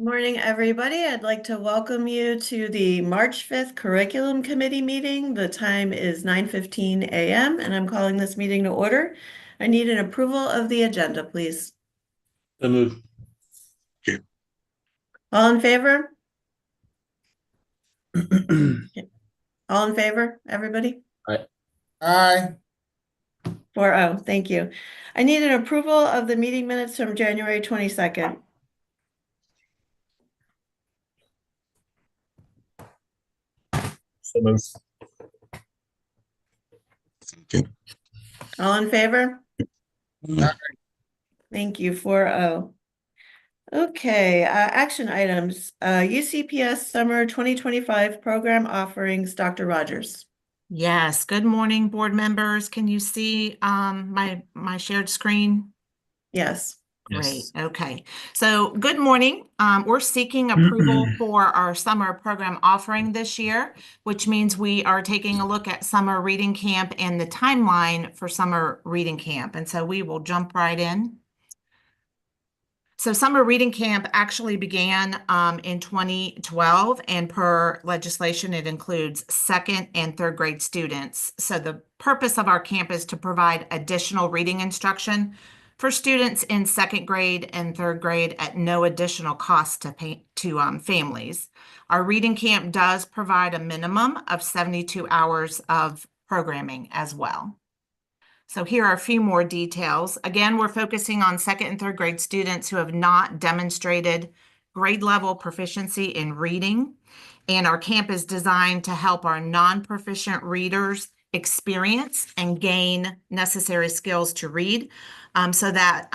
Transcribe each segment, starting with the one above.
Morning, everybody. I'd like to welcome you to the March 5th Curriculum Committee meeting. The time is 9:15 a.m. and I'm calling this meeting to order. I need an approval of the agenda, please. So moved. All in favor? All in favor, everybody? Aye. 4-0, thank you. I need an approval of the meeting minutes from January 22nd. So moved. All in favor? Aye. Thank you, 4-0. Okay, action items. UCPS Summer 2025 Program Offerings, Dr. Rogers. Yes, good morning, board members. Can you see my shared screen? Yes. Great. Okay. So good morning. We're seeking approval for our summer program offering this year, which means we are taking a look at summer reading camp and the timeline for summer reading camp. And so we will jump right in. So summer reading camp actually began in 2012, and per legislation, it includes second and third grade students. So the purpose of our camp is to provide additional reading instruction for students in second grade and third grade at no additional cost to families. Our reading camp does provide a minimum of 72 hours of programming as well. So here are a few more details. Again, we're focusing on second and third grade students who have not demonstrated grade level proficiency in reading. And our camp is designed to help our non-proficient readers experience and gain necessary skills to read so that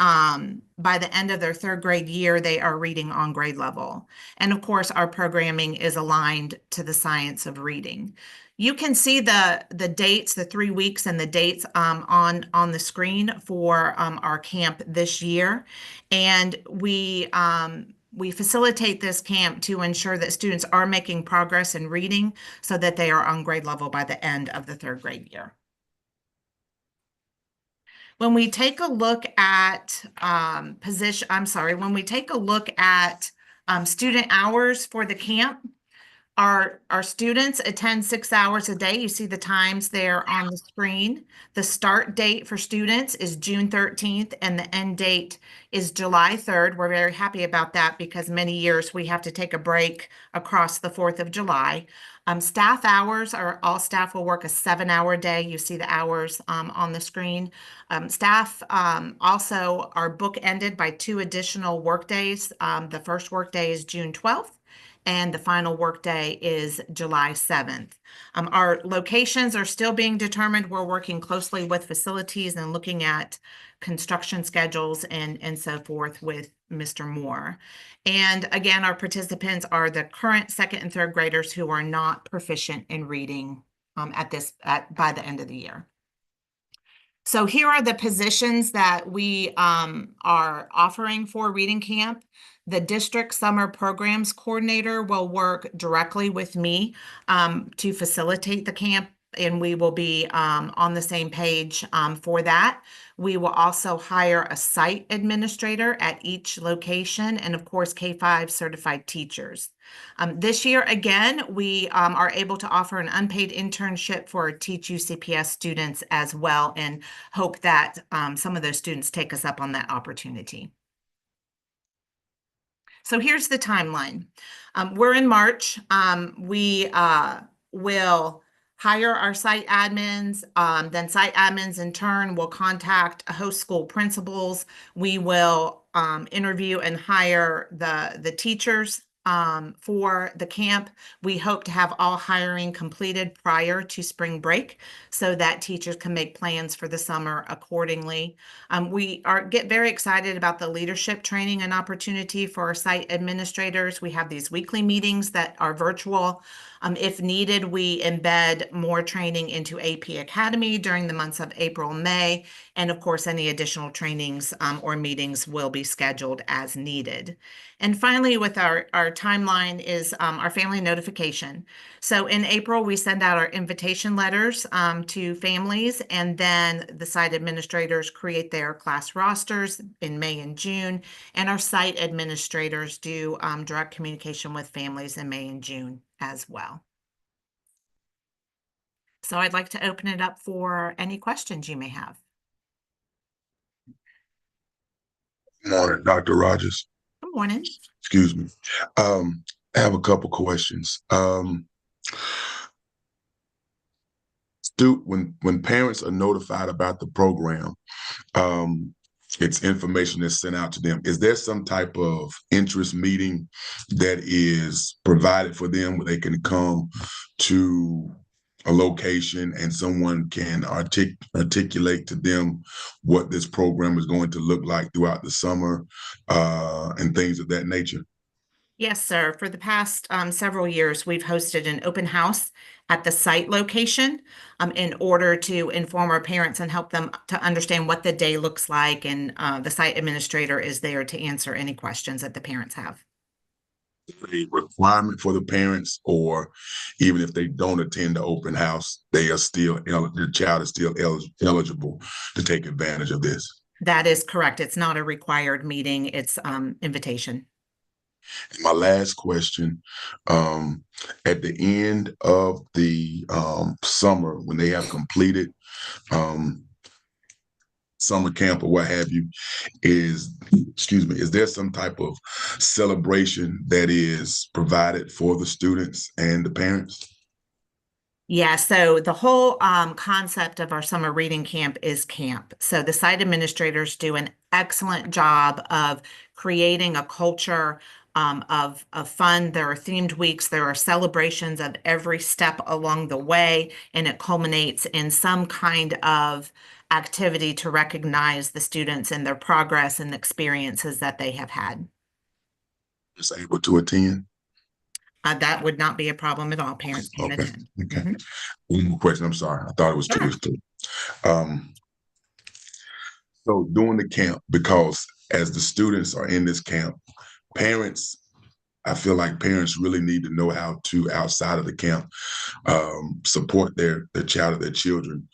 by the end of their third grade year, they are reading on grade level. And of course, our programming is aligned to the science of reading. You can see the dates, the 3 weeks and the dates on the screen for our camp this year. And we facilitate this camp to ensure that students are making progress in reading so that they are on grade level by the end of the third grade year. When we take a look at when we take a look at student hours for the camp, our students attend 6 hours a day. You see the times there on the screen. The start date for students is June 13th and the end date is July 3rd. We're very happy about that because many years we have to take a break across the 4th of July. Staff hours are all staff will work a 7-hour day. You see the hours on the screen. Staff also are bookended by 2 additional work days. The first work day is June 12th. And the final workday is July 7th. Our locations are still being determined. We're working closely with facilities and looking at construction schedules and so forth with Mr. Moore. And again, our participants are the current second and third graders who are not proficient in reading by the end of the year. So here are the positions that we are offering for reading camp. The district summer programs coordinator will work directly with me to facilitate the camp, and we will be on the same page for that. We will also hire a site administrator at each location and, of course, K-5 certified teachers. This year, again, we are able to offer an unpaid internship for Teach UCPS students as well, and hope that some of those students take us up on that opportunity. So here's the timeline. We're in March. We will hire our site admins, then site admins in turn will contact host school principals. We will interview and hire the teachers for the camp. We hope to have all hiring completed prior to spring break so that teachers can make plans for the summer accordingly. We get very excited about the leadership training and opportunity for our site administrators. We have these weekly meetings that are virtual. If needed, we embed more training into AP Academy during the months of April and May. And of course, any additional trainings or meetings will be scheduled as needed. And finally, with our our timeline is our family notification. So in April, we send out our invitation letters to families, and then the site administrators create their class rosters in May and June, and our site administrators do direct communication with families in May and June as well. So I'd like to open it up for any questions you may have. Morning, Dr. Rogers. Good morning. Excuse me. I have a couple questions. When parents are notified about the program, it's information that's sent out to them. Is there some type of interest meeting that is provided for them where they can come to a location and someone can articulate to them what this program is going to look like throughout the summer and things of that nature? Yes, sir. For the past several years, we've hosted an open house at the site location in order to inform our parents and help them to understand what the day looks like. And the site administrator is there to answer any questions that the parents have. A requirement for the parents, or even if they don't attend the open house, they are still the child is still eligible to take advantage of this? That is correct. It's not a required meeting. It's invitation. And my last question, at the end of the summer, when they have completed summer camp or what have you, is there some type of celebration that is provided for the students and the parents? Yeah, so the whole concept of our summer reading camp is camp. So the site administrators do an excellent job of creating a culture of fun. There are themed weeks, there are celebrations of every step along the way, and it culminates in some kind of activity to recognize the students and their progress and the experiences that they have had. Is able to attend? That would not be a problem at all. Parents can Okay. attend. Okay. Mhm. One more question. I'm sorry. I thought it was two. Sure. It's two. So during the camp, because as the students are in this camp, parents, I feel like parents really need to know how to, outside of the camp, support their child or their children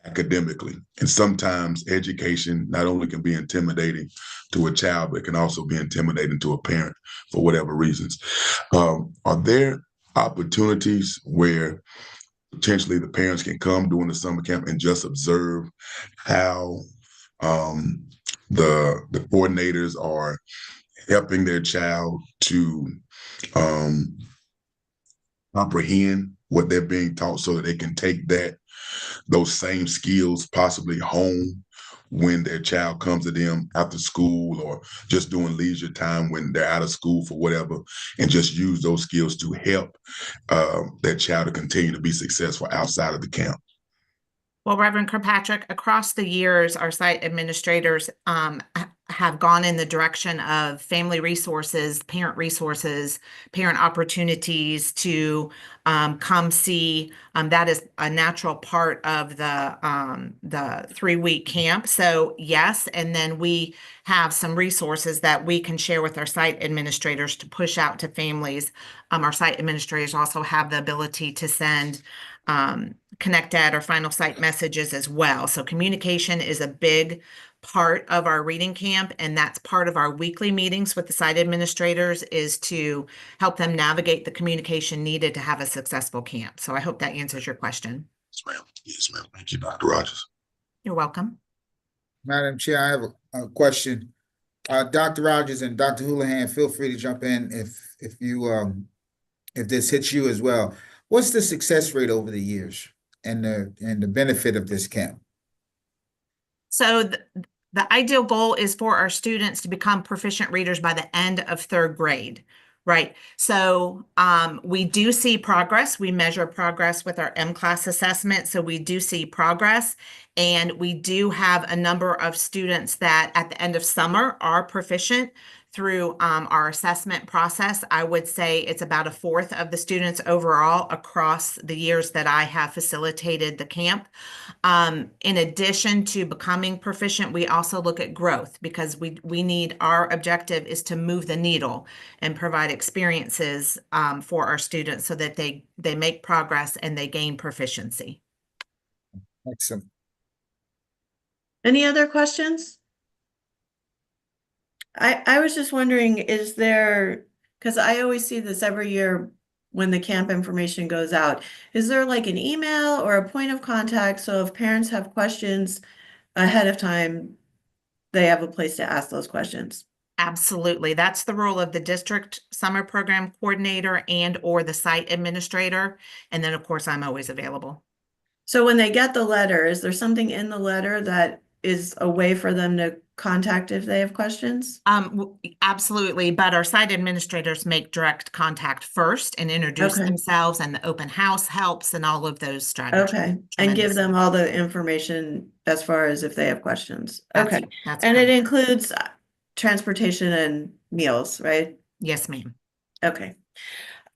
academically. And sometimes education not only can be intimidating to a child, but it can also be intimidating to a parent for whatever reasons. Are there opportunities where potentially the parents can come during the summer camp and just observe how the coordinators are helping their child to comprehend what they're being taught, so that they can take those same skills possibly home when their child comes to them after school, or just doing leisure time when they're out of school for whatever, and just use those skills to help their child to continue to be successful outside of the camp? Well, Reverend Kirkpatrick, across the years, our site administrators have gone in the direction of family resources, parent opportunities to come see. That is a natural part of the 3-week camp. So yes, and then we have some resources that we can share with our site administrators to push out to families. Our site administrators also have the ability to send ConnectEd or Final Site messages as well. So communication is a big part of our reading camp, and that's part of our weekly meetings with the site administrators, is to help them navigate the communication needed to have a successful camp. So I hope that answers your question. Yes, ma'am. Yes, ma'am. Thank you, Dr. Rogers. You're welcome. Madam Chair, I have a question. Dr. Rogers and Dr. Houlihan, feel free to jump in if this hits you as well. What's the success rate over the years and the benefit of this camp? So the ideal goal is for our students to become proficient readers by the end of 3rd grade, right? So we do see progress. We measure progress with our M-Class assessment. So we do see progress, and we do have a number of students that at the end of summer are proficient through our assessment process. I would say it's about a fourth of the students overall across the years that I have facilitated the camp. In addition to becoming proficient, we also look at growth because we need, our objective is to move the needle and provide experiences for our students so that they make progress and they gain proficiency. Excellent. Any other questions? I was just wondering, is there, because I always see this every year when the camp information goes out, is there like an email or a point of contact? So if parents have questions ahead of time, they have a place to ask those questions. Absolutely. That's the role of the district summer program coordinator and or the site administrator. And then of course, I'm always available. So when they get the letter, is there something in the letter that is a way for them to contact if they have questions? Absolutely. But our site administrators make direct contact first and introduce Okay. themselves, and the open house helps and all of those strategies. Okay, and give Tremendous. them all the information as far as if they have questions. That's- Okay, that's and it correct. includes transportation and meals, right? Yes, ma'am. Okay.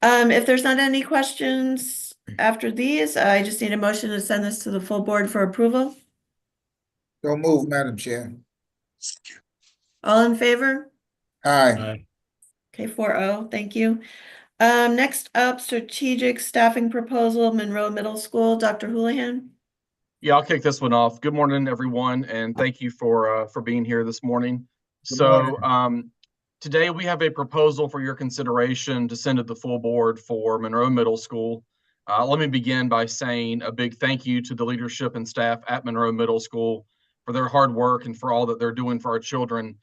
If there's not any questions after these, I just need a motion to send this to the full board for approval. Don't move, Madam Chair. All in favor? Aye. Aye. Okay, 4-0, thank you. Next up, strategic staffing proposal, Monroe Middle School, Dr. Houlihan. Yeah, I'll kick this one off. Good morning, everyone, and thank you for being here this morning. Good So today we have a proposal for your consideration to send to the full board for Monroe Middle School. Let me begin by saying a big thank you to the leadership and staff at Monroe Middle School for their hard work and for all that they're doing for our children.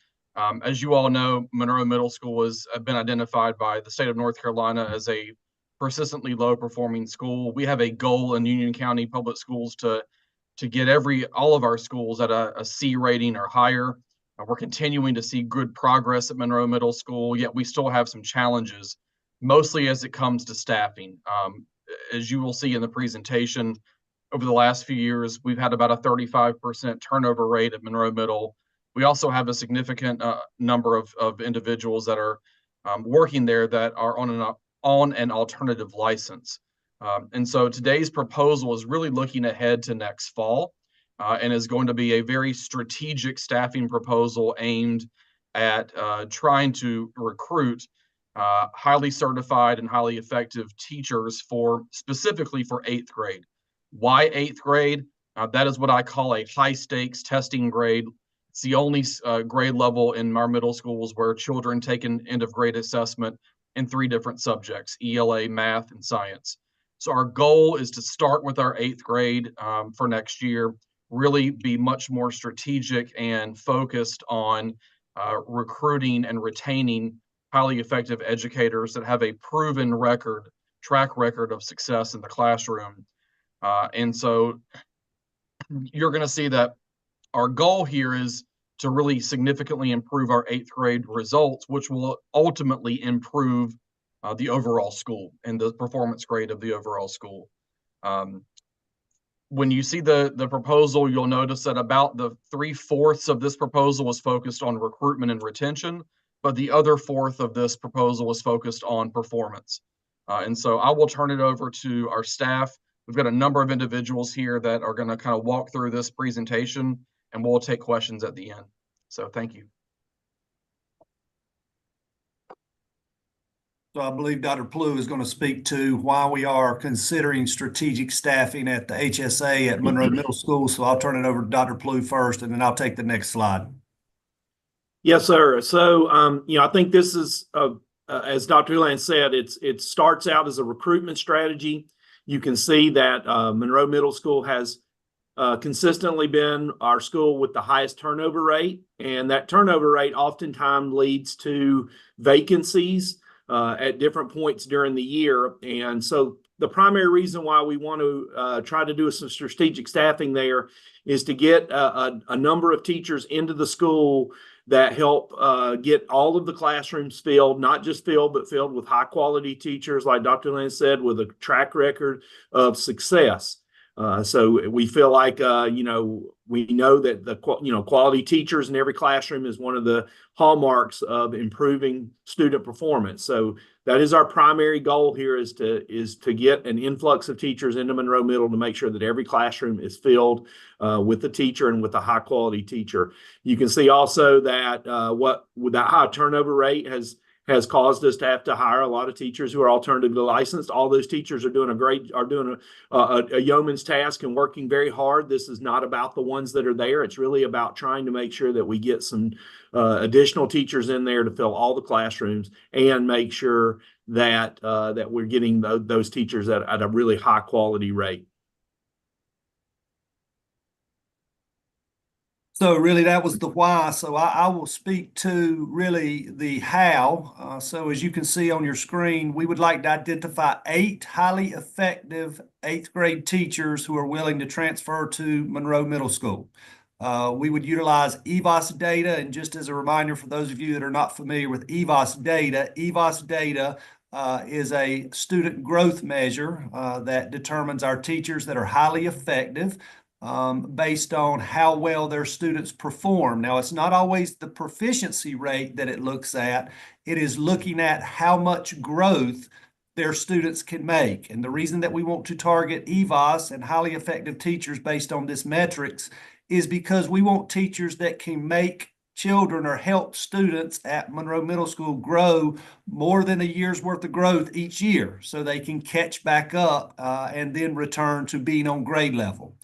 As you all know, Monroe Middle School has been identified by the state of North Carolina as a persistently low performing school. We have a goal in Union County Public Schools to get all of our schools at a C rating or higher. We're continuing to see good progress at Monroe Middle School, yet we still have some challenges, mostly as it comes to staffing. As you will see in the presentation, over the last few years, we've had about a 35% turnover rate at Monroe Middle. We also have a significant number of individuals that are working there that are on an alternative license. And so today's proposal is really looking ahead to next fall and is going to be a very strategic staffing proposal aimed at trying to recruit highly certified and highly effective teachers specifically for 8th grade. Why 8th grade? That is what I call a high stakes testing grade. It's the only grade level in our middle schools where children take an end of grade assessment in 3 different subjects: ELA, math, and science. So our goal is to start with our 8th grade for next year, really be much more strategic and focused on recruiting and retaining highly effective educators that have a proven track record of success in the classroom. And so you're going to see that our goal here is to really significantly improve our 8th grade results, which will ultimately improve the overall school and the performance grade of the overall school. When you see the proposal, you'll notice that about the 3/4 of this proposal is focused on recruitment and retention, but the other 1/4 of this proposal is focused on performance. And so I will turn it over to our staff. We've got a number of individuals here that are going to kind of walk through this presentation, and we'll take questions at the end. So thank you. So I believe Dr. Plew is going to speak to why we are considering strategic staffing at the HSA at Monroe Middle School. So I'll turn it over to Dr. Plew first, and then I'll take the next slide. Yes, sir. So, I think this is, as Dr. Houlihan said, it starts out as a recruitment strategy. You can see that Monroe Middle School has consistently been our school with the highest turnover rate, and that turnover rate oftentimes leads to vacancies at different points during the year. And so the primary reason why we want to try to do some strategic staffing there is to get a number of teachers into the school that help get all of the classrooms filled, not just filled, but filled with high quality teachers, like Dr. Houlihan said, with a track record of success. So we feel like, we know that quality teachers in every classroom is one of the hallmarks of improving student performance. So that is our primary goal here, is to get an influx of teachers into Monroe Middle to make sure that every classroom is filled with a teacher and with a high quality teacher. You can see also that with that high turnover rate has caused us to have to hire a lot of teachers who are alternatively licensed. All those teachers are doing a yeoman's task and working very hard. This is not about the ones that are there. It's really about trying to make sure that we get some additional teachers in there to fill all the classrooms and make sure that we're getting those teachers at a really high quality rate. So really that was the why. So I will speak to really the how. So as you can see on your screen, we would like to identify 8 highly effective 8th grade teachers who are willing to transfer to Monroe Middle School. We would utilize EVOS data. And just as a reminder for those of you that are not familiar with EVOS data is a student growth measure that determines our teachers that are highly effective based on how well their students perform. Now, it's not always the proficiency rate that it looks at. It is looking at how much growth their students can make. And the reason that we want to target EVOS and highly effective teachers based on this metrics is because we want teachers that can make children or help students at Monroe Middle School grow more than a year's worth of growth each year, so they can catch back up and then return to being on grade level.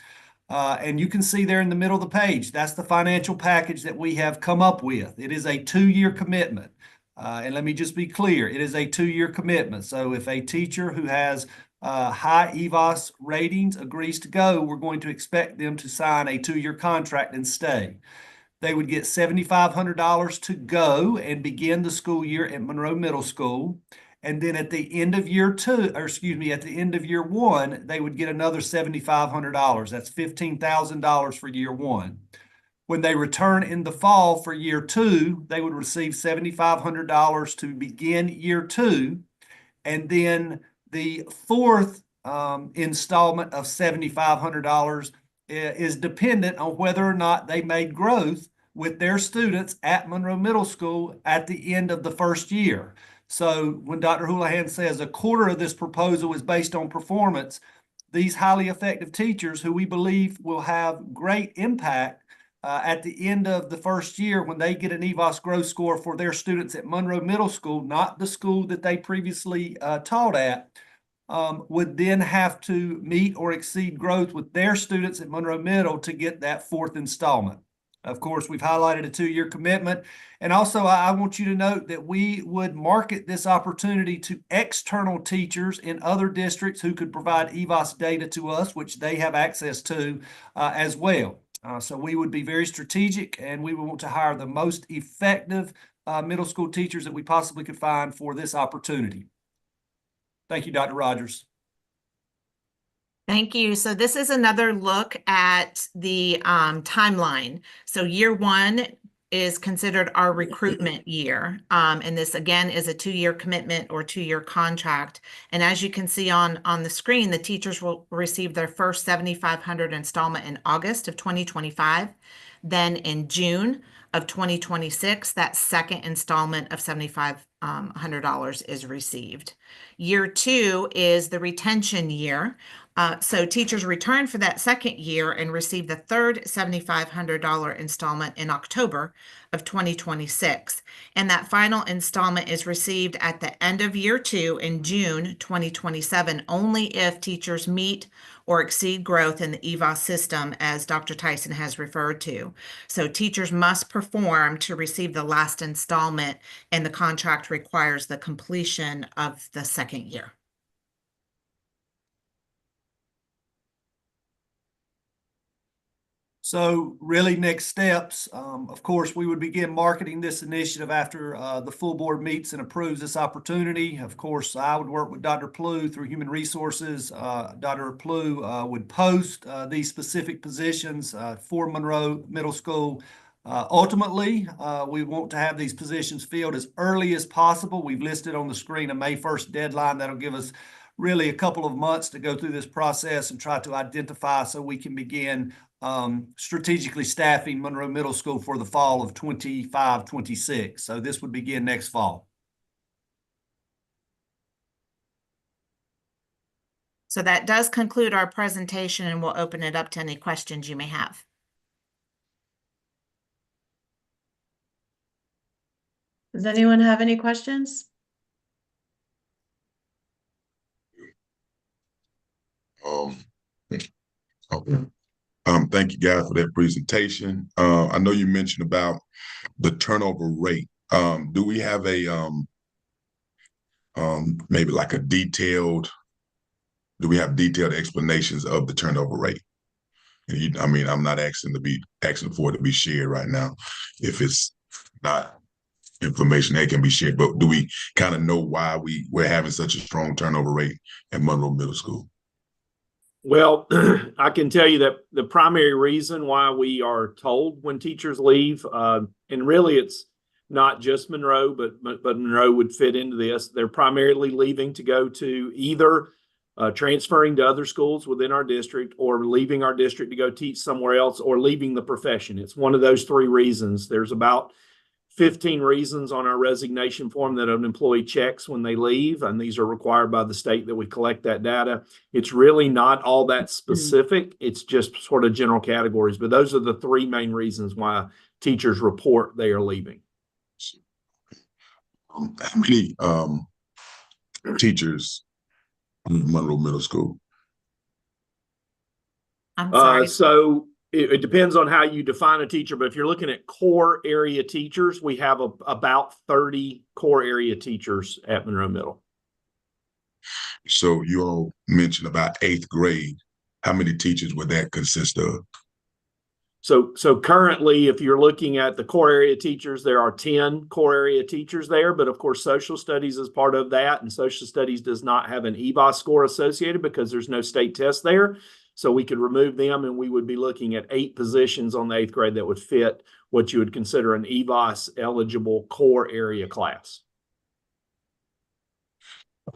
And you can see there in the middle of the page, that's the financial package that we have come up with. It is a 2-year commitment. And let me just be clear, it is a 2-year commitment. So if a teacher who has high EVOS ratings agrees to go, we're going to expect them to sign a 2-year contract and stay. They would get $7,500 to go and begin the school year at Monroe Middle School. And then at the end of year 2, or excuse me, at the end of year 1, they would get another $7,500. That's $15,000 for year 1. When they return in the fall for year 2, they would receive $7,500 to begin year 2. And then the 4th installment of $7,500 is dependent on whether or not they made growth with their students at Monroe Middle School at the end of the first year. So when Dr. Houlihan says a quarter of this proposal is based on performance, these highly effective teachers who we believe will have great impact at the end of the first year when they get an EVOS growth score for their students at Monroe Middle School, not the school that they previously taught at, would then have to meet or exceed growth with their students at Monroe Middle to get that 4th installment. Of course, we've highlighted a 2-year commitment. And also, I want you to note that we would market this opportunity to external teachers in other districts who could provide EVOS data to us, which they have access to as well. So we would be very strategic, and we would want to hire the most effective middle school teachers that we possibly could find for this opportunity. Thank you, Dr. Rogers. Thank you. So this is another look at the timeline. So year 1 is considered our recruitment year. And this again is a 2-year commitment or 2-year contract. And as you can see on the screen, the teachers will receive their first $7,500 installment in August of 2025. Then in June of 2026, that second installment of $7,500 is received. Year 2 is the retention year. So teachers return for that second year and receive the third $7,500 installment in October of 2026. And that final installment is received at the end of year 2 in June 2027, only if teachers meet or exceed growth in the EVOS system, as Dr. Tyson has referred to. So teachers must perform to receive the last installment, and the contract requires the completion of the second year. So really next steps, of course, we would begin marketing this initiative after the full board meets and approves this opportunity. Of course, I would work with Dr. Plew through Human Resources. Dr. Plew would post these specific positions for Monroe Middle School. Ultimately, we want to have these positions filled as early as possible. We've listed on the screen a May 1st deadline. That'll give us really a couple of months to go through this process and try to identify so we can begin strategically staffing Monroe Middle School for the fall of 25-26. So this would begin next fall. So that does conclude our presentation, and we'll open it up to any questions you may have. Does anyone have any questions? Okay. Thank you guys for that presentation. I know you mentioned about the turnover rate. Do we have a maybe like a detailed? Do we have detailed explanations of the turnover rate? And I mean, I'm not asking for it to be shared right now. If it's not information that can be shared, but do we kind of know why we're having such a strong turnover rate at Monroe Middle School? Well, I can tell you that the primary reason why we are told when teachers leave, and really it's not just Monroe, but Monroe would fit into this. They're primarily leaving to go to either transferring to other schools within our district, or leaving our district to go teach somewhere else, or leaving the profession. It's one of those three reasons. There's about 15 reasons on our resignation form that an employee checks when they leave, and these are required by the state that we collect that data. It's really not all that specific. It's just sort of general categories, but those are the three main reasons why teachers report they are leaving. How many teachers in Monroe Middle School? I'm sorry. So it depends on how you define a teacher, but if you're looking at core area teachers, we have about 30 core area teachers at Monroe Middle. So you all mentioned about 8th grade. How many teachers would that consist of? So currently, if you're looking at the core area teachers, there are 10 core area teachers there, but of course, social studies is part of that, and social studies does not have an EVOS score associated because there's no state test there. So we could remove them, and we would be looking at 8 positions on the 8th grade that would fit what you would consider an EVOS eligible core area class.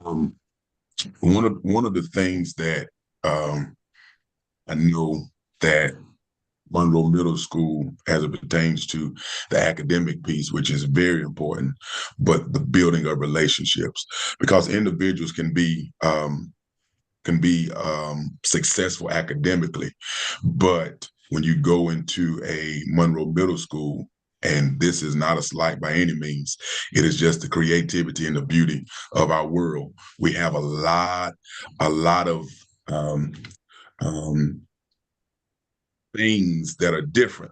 One of the things that I know that Monroe Middle School, as it pertains to the academic piece, which is very important, but the building of relationships, because individuals can be successful academically, but when you go into a Monroe Middle School, and this is not a slight by any means, it is just the creativity and the beauty of our world. We have a lot of things that are different,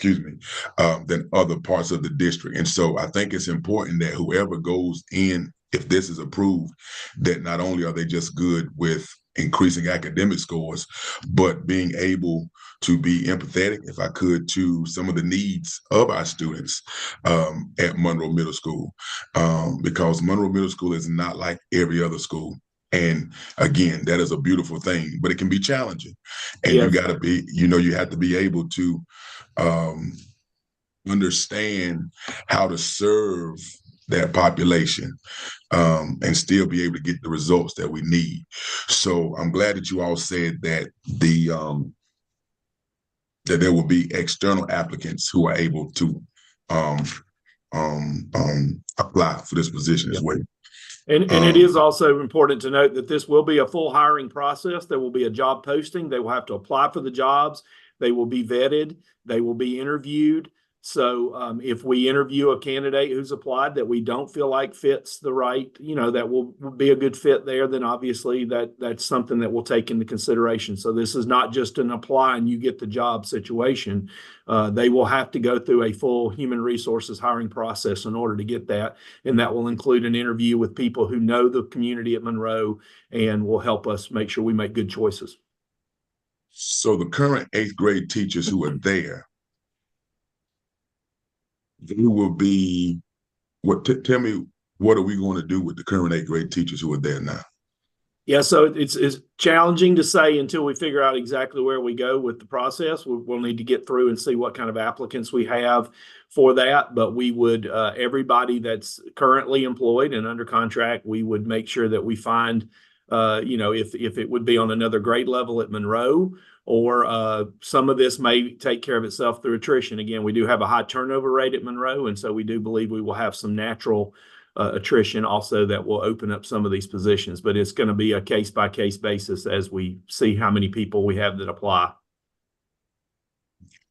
than other parts of the district. And so I think it's important that whoever goes in, if this is approved, that not only are they just good with increasing academic scores, but being able to be empathetic, if I could, to some of the needs of our students at Monroe Middle School, because Monroe Middle School is not like every other school. And again, that is a beautiful thing, but it can be challenging. And yes, you got to be, you have to be able to understand how to serve that population and still be able to get the results that we need. So I'm glad that you all said that that there will be external applicants who are able to apply for this position as well. And it is also important to note that this will be a full hiring process. There will be a job posting. They will have to apply for the jobs. They will be vetted. They will be interviewed. So if we interview a candidate who's applied that we don't feel like fits the right, that will be a good fit there, then obviously that's something that we'll take into consideration. So this is not just an apply and you get the job situation. They will have to go through a full human resources hiring process in order to get that. And that will include an interview with people who know the community at Monroe and will help us make sure we make good choices. So the current 8th grade teachers who are there, they will be, tell me, what are we going to do with the current 8th grade teachers who are there now? Yeah, so it's challenging to say until we figure out exactly where we go with the process. We'll need to get through and see what kind of applicants we have for that. But we would, everybody that's currently employed and under contract, we would make sure that we find, if it would be on another grade level at Monroe, or some of this may take care of itself through attrition. Again, we do have a high turnover rate at Monroe, and so we do believe we will have some natural attrition also that will open up some of these positions, but it's going to be a case by case basis as we see how many people we have that apply.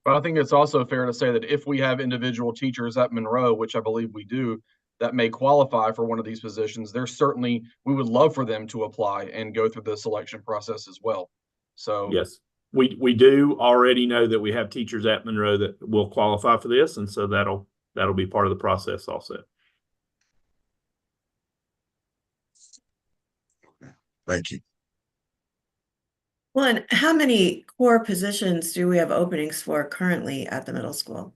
But I think it's also fair to say that if we have individual teachers at Monroe, which I believe we do, that may qualify for one of these positions, we would love for them to apply and go through the selection process as well. So yes, we do already know that we have teachers at Monroe that will qualify for this, and so that'll be part of the process also. Thank you. Well, and how many core positions do we have openings for currently at the middle school?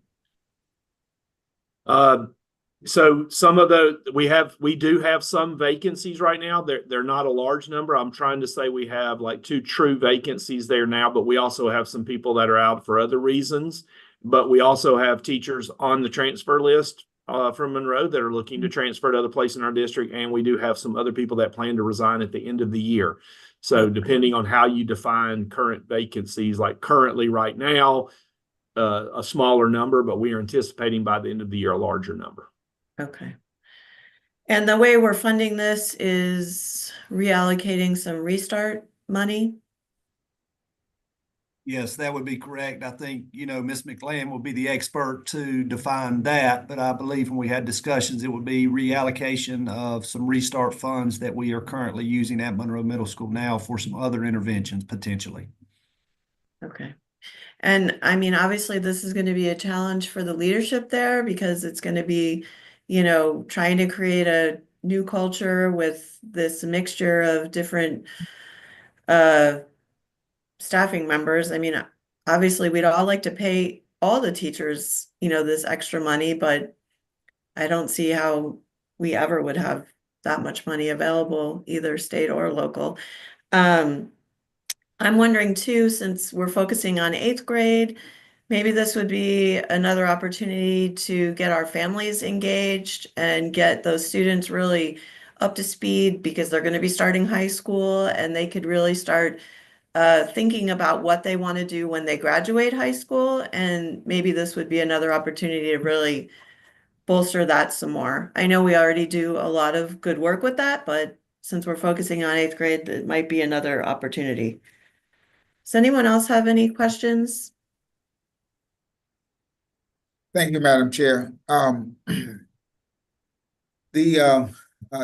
So some of we do have some vacancies right now. They're not a large number. I'm trying to say we have like 2 true vacancies there now, but we also have some people that are out for other reasons. But we also have teachers on the transfer list from Monroe that are looking to transfer to other places in our district, and we do have some other people that plan to resign at the end of the year. So depending on how you define current vacancies, like currently right now, a smaller number, but we are anticipating by the end of the year a larger number. Okay. And the way we're funding this is reallocating some restart money? Yes, that would be correct. I think, Ms. McLean will be the expert to define that, but I believe when we had discussions, it would be reallocation of some restart funds that we are currently using at Monroe Middle School now for some other interventions potentially. Okay. And I mean, obviously this is going to be a challenge for the leadership there because it's going to be, trying to create a new culture with this mixture of different staffing members. I mean, obviously we'd all like to pay all the teachers, this extra money, but I don't see how we ever would have that much money available, either state or local. I'm wondering too, since we're focusing on 8th grade, maybe this would be another opportunity to get our families engaged and get those students really up to speed because they're going to be starting high school and they could really start thinking about what they want to do when they graduate high school. And maybe this would be another opportunity to really bolster that some more. I know we already do a lot of good work with that, but since we're focusing on 8th grade, it might be another opportunity. Does anyone else have any questions? Thank you, Madam Chair.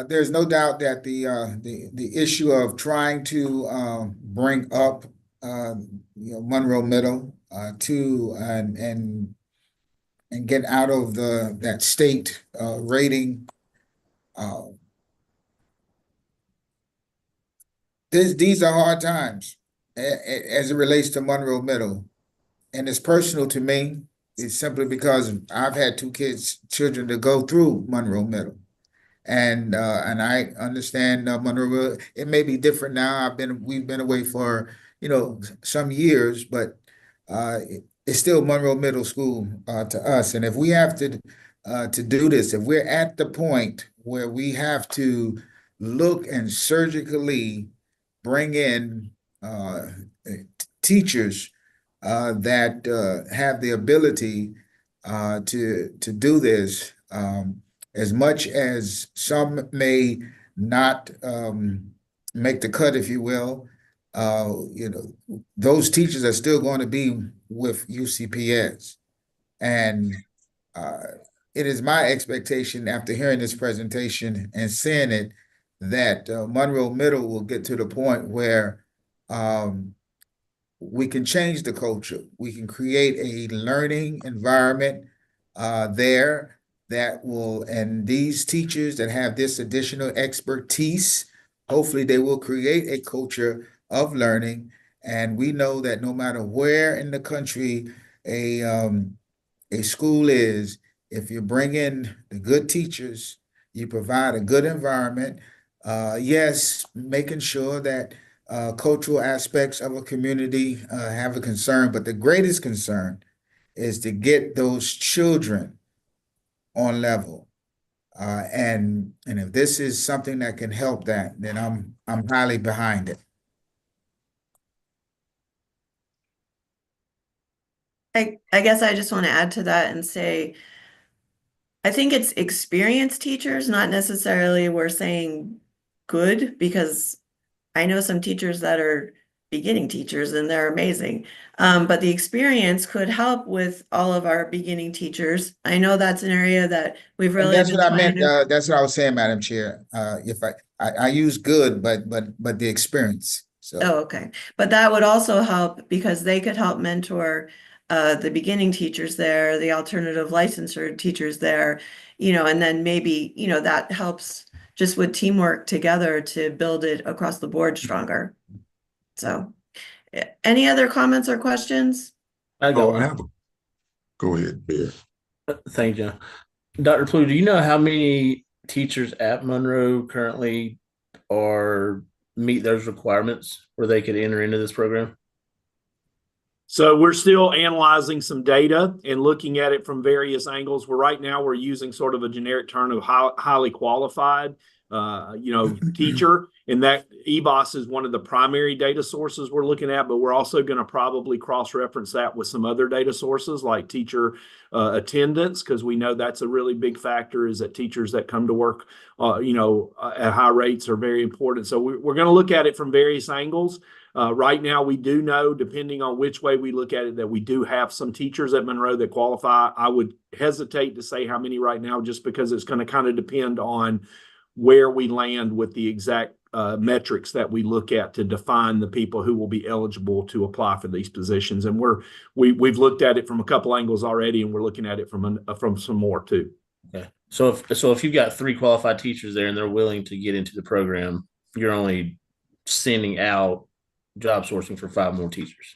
There's no doubt that the issue of trying to bring up Monroe Middle to and get out of that state rating. These are hard times as it relates to Monroe Middle, and it's personal to me. It's simply because I've had 2 children to go through Monroe Middle. And I understand Monroe. It may be different now. We've been away for some years, but it's still Monroe Middle School to us. And if we have to do this, if we're at the point where we have to look and surgically bring in teachers that have the ability to do this. As much as some may not make the cut, if you will, those teachers are still going to be with UCPS. And it is my expectation after hearing this presentation and seeing it that Monroe Middle will get to the point where we can change the culture. We can create a learning environment there that will, and these teachers that have this additional expertise, hopefully they will create a culture of learning. And we know that no matter where in the country a school is, if you bring in the good teachers, you provide a good environment, Yes, making sure that cultural aspects of a community have a concern, but the greatest concern is to get those children on level. And if this is something that can help that, then I'm highly behind it. I guess I just want to add to that and say, I think it's experienced teachers, not necessarily we're saying good, because I know some teachers that are beginning teachers and they're amazing. But the experience could help with all of our beginning teachers. I know that's an area that we've And really that's been what I trying meant. to. That's what I was saying, Madam Chair. If I use good, but the experience. So Oh, okay. But that would also help because they could help mentor the beginning teachers there, the alternative licensure teachers there, and then maybe, that helps just with teamwork together to build it across the board stronger. So, any other comments or questions? I got Oh, I one. have a, go ahead, Bear. Thank you. Dr. Pluto, do you know how many teachers at Monroe currently are meet those requirements where they could enter into this program? So we're still analyzing some data and looking at it from various angles. Right now we're using sort of a generic term of highly qualified, teacher, and that EBOS is one of the primary data sources we're looking at. But we're also going to probably cross-reference that with some other data sources like teacher attendance, because we know that's a really big factor. Is that teachers that come to work, at high rates are very important. So we're going to look at it from various angles. Right now, we do know, depending on which way we look at it, that we do have some teachers at Monroe that qualify. I would hesitate to say how many right now, just because it's going to kind of depend on where we land with the exact metrics that we look at to define the people who will be eligible to apply for these positions. And we've looked at it from a couple angles already, and we're looking at it from some more too. Okay. So if you've got 3 qualified teachers there and they're willing to get into the program, you're only sending out job sourcing for 5 more teachers.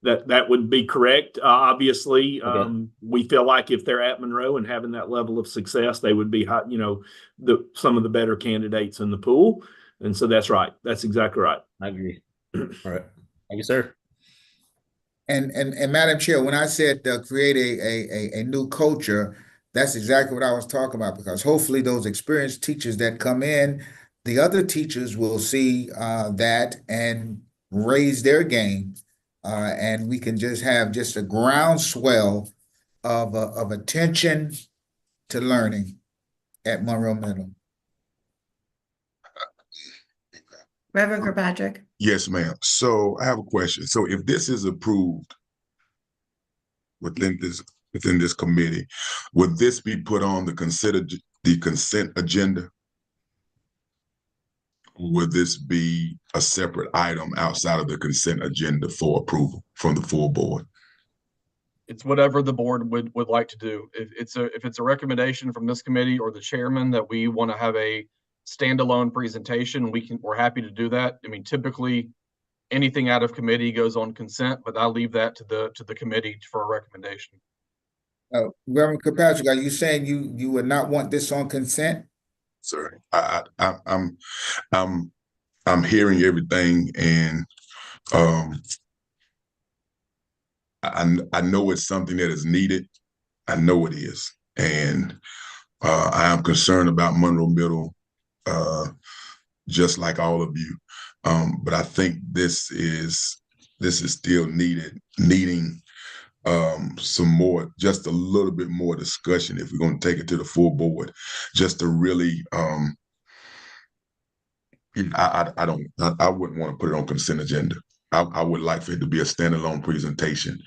That would be correct. Obviously, Okay. we feel like if they're at Monroe and having that level of success, they would be, some of the better candidates in the pool. And so that's right. That's exactly right. I agree. All right. Thank you, sir. and Madam Chair, when I said create a new culture, that's exactly what I was talking about, because hopefully those experienced teachers that come in, the other teachers will see that and raise their game. And we can just have just a groundswell of attention to learning at Monroe Middle. Reverend Kirkpatrick. Yes, ma'am. So I have a question. So if this is approved within this committee, would this be put on the consent agenda? Would this be a separate item outside of the consent agenda for approval from the full board? It's whatever the board would like to do. If it's a recommendation from this committee or the chairman that we want to have a standalone presentation, we're happy to do that. I mean, typically anything out of committee goes on consent, but I leave that to the committee for a recommendation. Reverend Kirkpatrick, are you saying you would not want this on consent? Sir, I'm hearing everything, and I know it's something that is needed. I know it is, and I am concerned about Monroe Middle, just like all of you. But I think this is still needing some more, just a little bit more discussion if we're going to take it to the full board, just to really I wouldn't want to put it on consent agenda. I would like for it to be a standalone presentation,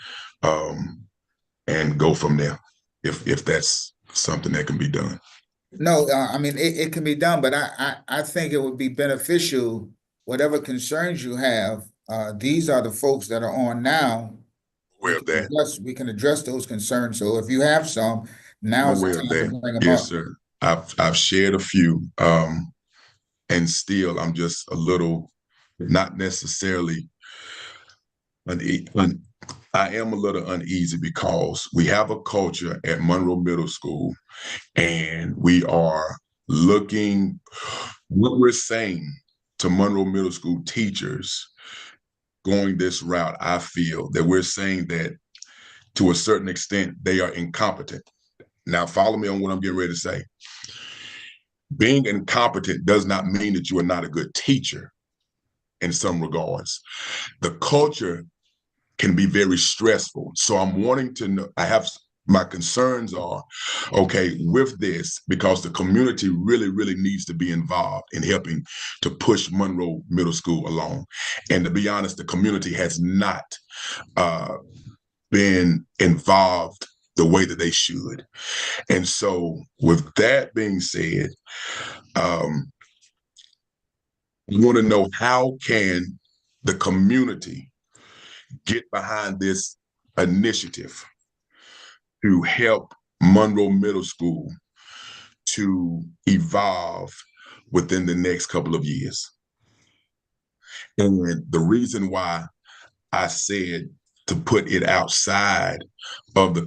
and go from there if that's something that can be done. No, I mean it can be done, but I think it would be beneficial, whatever concerns you have, these are the folks that are on now. Aware of that. Yes, we can address those concerns. So if you have some, now's the time to bring them yes, up. sir. I've shared a few, and still I'm just a little, not necessarily I am a little uneasy because we have a culture at Monroe Middle School, and we are looking, what we're saying to Monroe Middle School teachers going this route, I feel that we're saying that to a certain extent, they are incompetent. Now, follow me on what I'm getting ready to say. Being incompetent does not mean that you are not a good teacher in some regards. The culture can be very stressful. So I'm wanting to know, my concerns are, okay, with this, because the community really, really needs to be involved in helping to push Monroe Middle School along. And to be honest, the community has not been involved the way that they should. And so with that being said, we want to know, how can the community get behind this initiative to help Monroe Middle School to evolve within the next couple of years? And the reason why I said to put it outside of the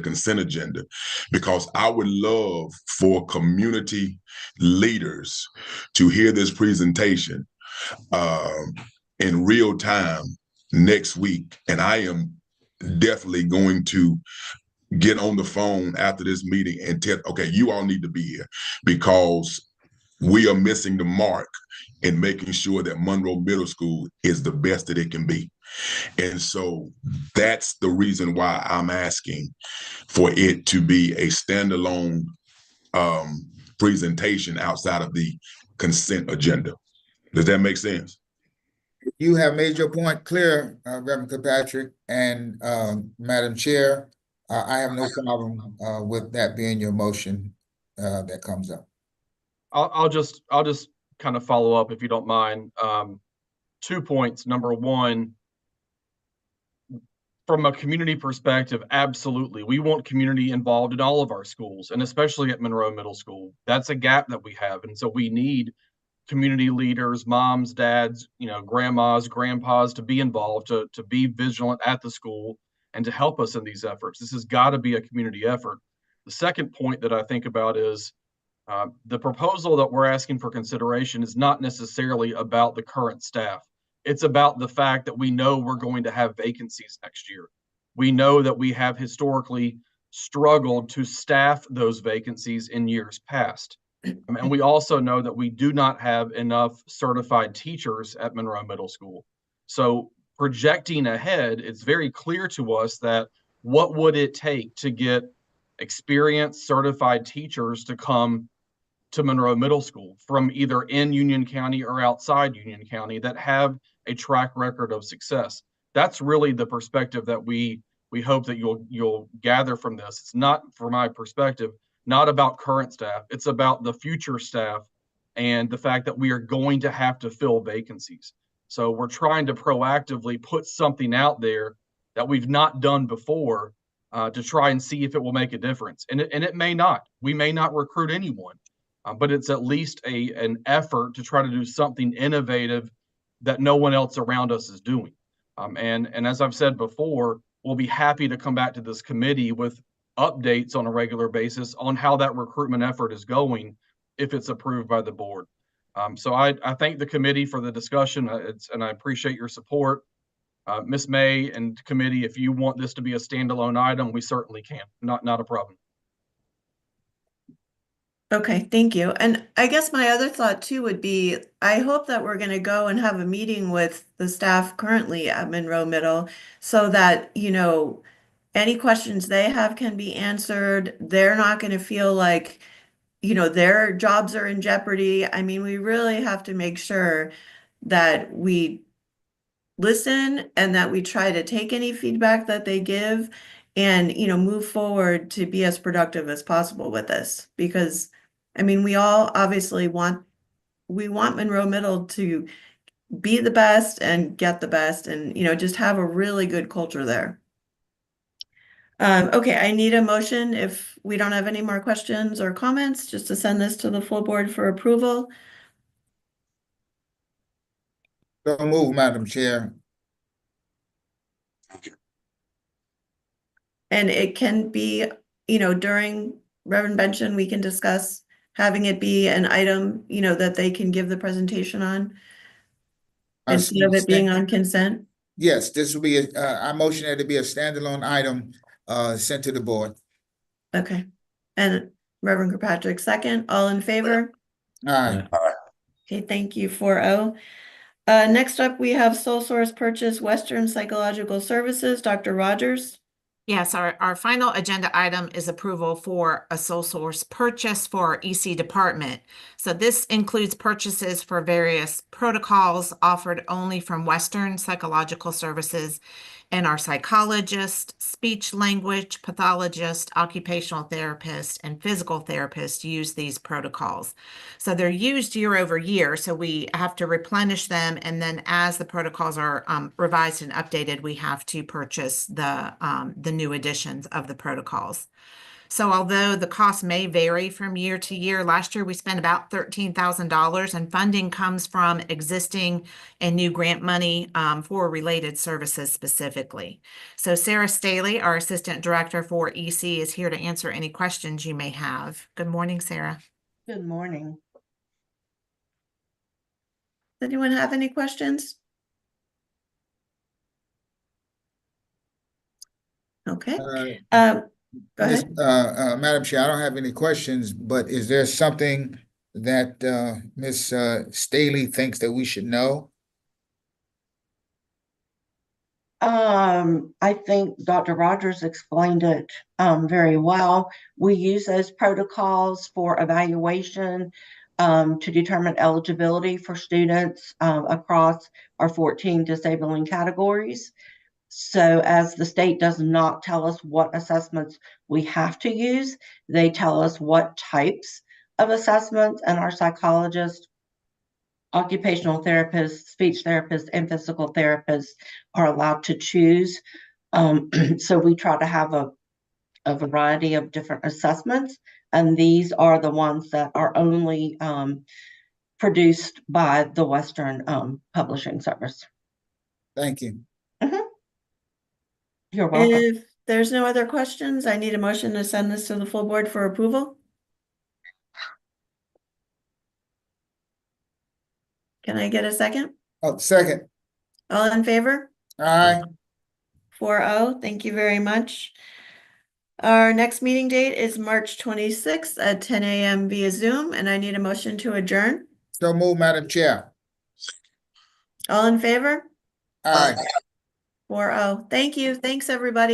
consent agenda, because I would love for community leaders to hear this presentation in real time next week. And I am definitely going to get on the phone after this meeting and tell, okay, you all need to be here, because we are missing the mark in making sure that Monroe Middle School is the best that it can be. And so that's the reason why I'm asking for it to be a standalone presentation outside of the consent agenda. Does that make sense? You have made your point clear, Reverend Kirkpatrick, and Madam Chair, I have no problem with that being your motion that comes up. I'll just kind of follow up if you don't mind. 2 points. Number one, from a community perspective, absolutely. We want community involved in all of our schools, and especially at Monroe Middle School. That's a gap that we have. And so we need community leaders, moms, dads, grandmas, grandpas to be involved, to be vigilant at the school and to help us in these efforts. This has got to be a community effort. The second point that I think about is the proposal that we're asking for consideration is not necessarily about the current staff. It's about the fact that we know we're going to have vacancies next year. We know that we have historically struggled to staff those vacancies in years past. And we also know that we do not have enough certified teachers at Monroe Middle School. So projecting ahead, it's very clear to us that what would it take to get experienced certified teachers to come to Monroe Middle School from either in Union County or outside Union County that have a track record of success. That's really the perspective that we hope that you'll gather from this. It's not, from my perspective, not about current staff. It's about the future staff and the fact that we are going to have to fill vacancies. So we're trying to proactively put something out there that we've not done before to try and see if it will make a difference. And it may not. We may not recruit anyone, but it's at least an effort to try to do something innovative that no one else around us is doing. And as I've said before, we'll be happy to come back to this committee with updates on a regular basis on how that recruitment effort is going if it's approved by the board. So I thank the committee for the discussion, and I appreciate your support. Ms. May and committee, if you want this to be a standalone item, we certainly can. Not a problem. Okay, thank you. And I guess my other thought too would be, I hope that we're going to go and have a meeting with the staff currently at Monroe Middle so that, any questions they have can be answered. They're not going to feel like, their jobs are in jeopardy. I mean, we really have to make sure that we listen and that we try to take any feedback that they give and, move forward to be as productive as possible with this. Because, I mean, we all obviously want Monroe Middle to be the best and get the best and, just have a really good culture there. Okay, I need a motion if we don't have any more questions or comments, just to send this to the full board for approval. So move, Madam Chair. And it can be, during Reverend Benson, we can discuss having it be an item, that they can give the presentation on I instead of it being stand- on consent? Yes, this will be, I motion that it be a standalone item, sent to the board. Okay. And Reverend Kirkpatrick, second. All in favor? Aye. Okay, thank you. 4-0. Next up, we have sole source purchase Western Psychological Services. Dr. Rogers. Yes, our final agenda item is approval for a sole source purchase for our EC department. So this includes purchases for various protocols offered only from Western Psychological Services, and our psychologist, speech language pathologist, occupational therapist, and physical therapist use these protocols. So they're used year over year, so we have to replenish them, and then as the protocols are revised and updated, we have to purchase the new editions of the protocols. So although the cost may vary from year to year, last year we spent about $13,000, and funding comes from existing and new grant money for related services specifically. So Sarah Staley, our Assistant Director for EC, is here to answer any questions you may have. Good morning, Sarah. Good morning. Does anyone have any questions? Okay. Go ahead. Madam Chair, I don't have any questions, but is there something that Ms. Staley thinks that we should know? I think Dr. Rogers explained it very well. We use those protocols for evaluation to determine eligibility for students across our 14 disabling categories. So as the state does not tell us what assessments we have to use, they tell us what types of assessments, and our psychologists, occupational therapists, speech therapists, and physical therapists are allowed to choose. So we try to have a variety of different assessments, and these are the ones that are only produced by the Western Publishing Service. Thank you. You're welcome. If there's no other questions, I need a motion to send this to the full board for approval. Can I get a second? Oh, second. All in favor? Aye. 4-0. Thank you very much. Our next meeting date is March 26th at 10 a.m. via Zoom, and I need a motion to adjourn. So move, Madam Chair. All in favor? Aye. 4-0. Thank you. Thanks, everybody.